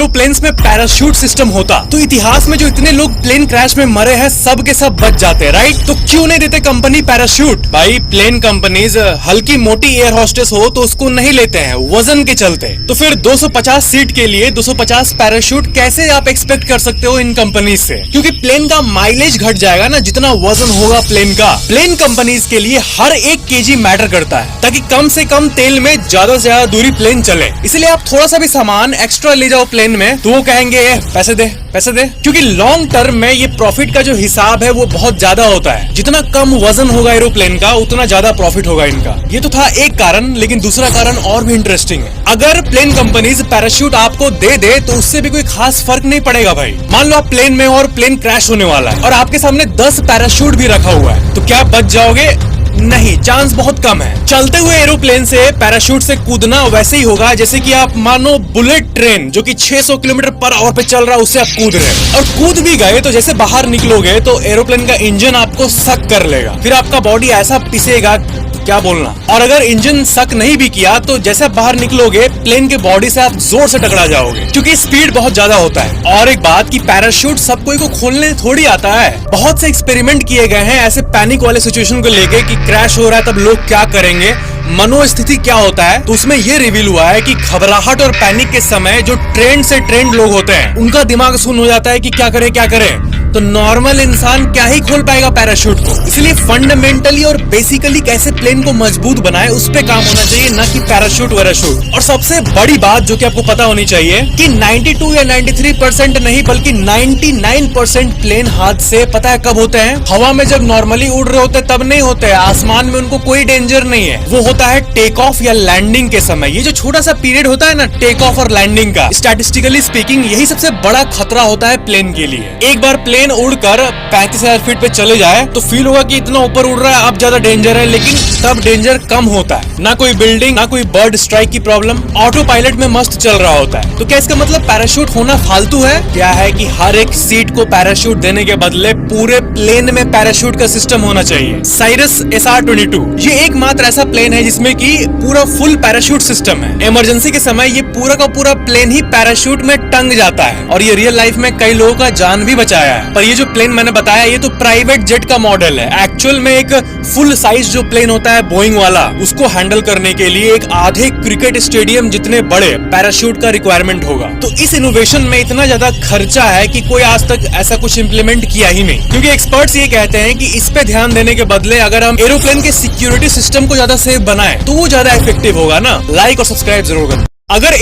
Planes में parachute system होता तो इतिहास में जो इतने लोग प्लेन क्रैश में मरे हैं सब के सब बच जाते, राइट? तो क्यों नहीं देते कंपनी पैराशूट? भाई प्लेन कंपनीज हल्की मोटी एयर होस्टेस हो तो उसको नहीं लेते हैं वजन के चलते। तो फिर 250 सीट के लिए 250 पैराशूट कैसे आप एक्सपेक्ट कर सकते हो इन कंपनीज से? क्योंकि प्लेन का माइलेज घट जाएगा ना जितना वजन होगा प्लेन का। प्लेन कंपनीज के लिए हर एक केजी मैटर करता है ताकि कम से कम तेल में ज्यादा से ज्यादा दूरी प्लेन चले। इसलिए आप थोड़ा सा भी सामान एक्स्ट्रा ले जाओ प्लेन में तो वो कहेंगे पैसे दे पैसे दे, क्योंकि लॉन्ग टर्म में ये प्रॉफिट का जो हिसाब है वो बहुत ज्यादा होता है। जितना कम वजन होगा एरोप्लेन का उतना ज्यादा प्रॉफिट होगा इनका। ये तो था एक कारण, लेकिन दूसरा कारण और भी इंटरेस्टिंग है। अगर प्लेन कंपनीज पैराशूट आपको दे दे तो उससे भी कोई खास फर्क नहीं पड़ेगा भाई। मान लो आप प्लेन में और प्लेन क्रैश होने वाला है और आपके सामने 10 पैराशूट भी रखा हुआ है, तो क्या बच जाओगे? नहीं, चांस बहुत कम है। चलते हुए एरोप्लेन से पैराशूट से कूदना वैसे ही होगा जैसे कि आप मानो बुलेट ट्रेन जो कि 600 किलोमीटर पर आवर पे चल रहा है उससे आप कूद रहे हैं। और कूद भी गए तो जैसे बाहर निकलोगे तो एरोप्लेन का इंजन आपको सक कर लेगा, फिर आपका बॉडी ऐसा पिसेगा क्या बोलना। और अगर इंजन सक नहीं भी किया तो जैसे बाहर निकलोगे प्लेन के बॉडी से आप जोर से टकरा जाओगे क्योंकि स्पीड बहुत ज्यादा होता है। और एक बात कि पैराशूट सब कोई को खोलने थोड़ी आता है। बहुत से एक्सपेरिमेंट किए गए हैं ऐसे पैनिक वाले सिचुएशन को लेके कि क्रैश हो रहा है तब लोग क्या करेंगे, मनोस्थिति क्या होता है। तो उसमें ये रिवील हुआ है कि घबराहट और पैनिक के समय जो ट्रेंड से ट्रेंड लोग होते हैं उनका दिमाग सुन हो जाता है कि क्या करें। तो नॉर्मल इंसान क्या ही खोल पाएगा पैराशूट को। इसलिए फंडामेंटली और बेसिकली कैसे प्लेन को मजबूत बनाए उस पे काम होना चाहिए, ना कि पैराशूट वैराशूट। और सबसे बड़ी बात जो कि आपको पता होनी चाहिए कि 92 या 93% नहीं बल्कि 99% प्लेन हादसे पता है कब होते हैं? हवा में जब नॉर्मली उड़ रहे होते तब नहीं होते। आसमान में उनको कोई डेंजर नहीं है, वो होता है टेक ऑफ या लैंडिंग के समय। ये जो छोटा सा पीरियड होता है ना टेक ऑफ और लैंडिंग का, स्टैटिस्टिकली स्पीकिंग यही सबसे बड़ा खतरा होता है प्लेन के लिए। एक बार प्लेन उड़कर 35,000 फीट पे चले जाए तो फील होगा कि इतना ऊपर उड़ रहा है अब ज्यादा डेंजर है, लेकिन तब डेंजर कम होता है। ना कोई बिल्डिंग ना कोई बर्ड स्ट्राइक की प्रॉब्लम, ऑटो पायलट में मस्त चल रहा होता है। तो क्या इसका मतलब पैराशूट होना फालतू है? क्या है कि हर एक सीट को पैराशूट देने के बदले पूरे प्लेन में पैराशूट का सिस्टम होना चाहिए। साइरस SR-22 ये एकमात्र ऐसा प्लेन है जिसमें कि पूरा फुल पैराशूट सिस्टम है। इमरजेंसी के समय ये पूरा का पूरा प्लेन ही पैराशूट में टंग जाता है और ये रियल लाइफ में कई लोगों का जान भी बचाया है। पर ये जो प्लेन मैंने बताया ये तो प्राइवेट जेट का मॉडल है। एक्चुअल में एक फुल साइज जो प्लेन होता है बोइंग वाला, उसको हैंडल करने के लिए एक आधे क्रिकेट स्टेडियम जितने बड़े पैराशूट का रिक्वायरमेंट होगा। तो इस इनोवेशन में इतना ज्यादा खर्चा है कि कोई आज तक ऐसा कुछ इंप्लीमेंट किया ही नहीं। क्योंकि एक्सपर्ट्स ये कहते हैं कि इस पे ध्यान देने के बदले अगर हम एरोप्लेन के सिक्योरिटी सिस्टम को ज्यादा सेफ बनाएं तो वो ज्यादा इफेक्टिव होगा ना। लाइक और सब्सक्राइब जरूर करें। अगर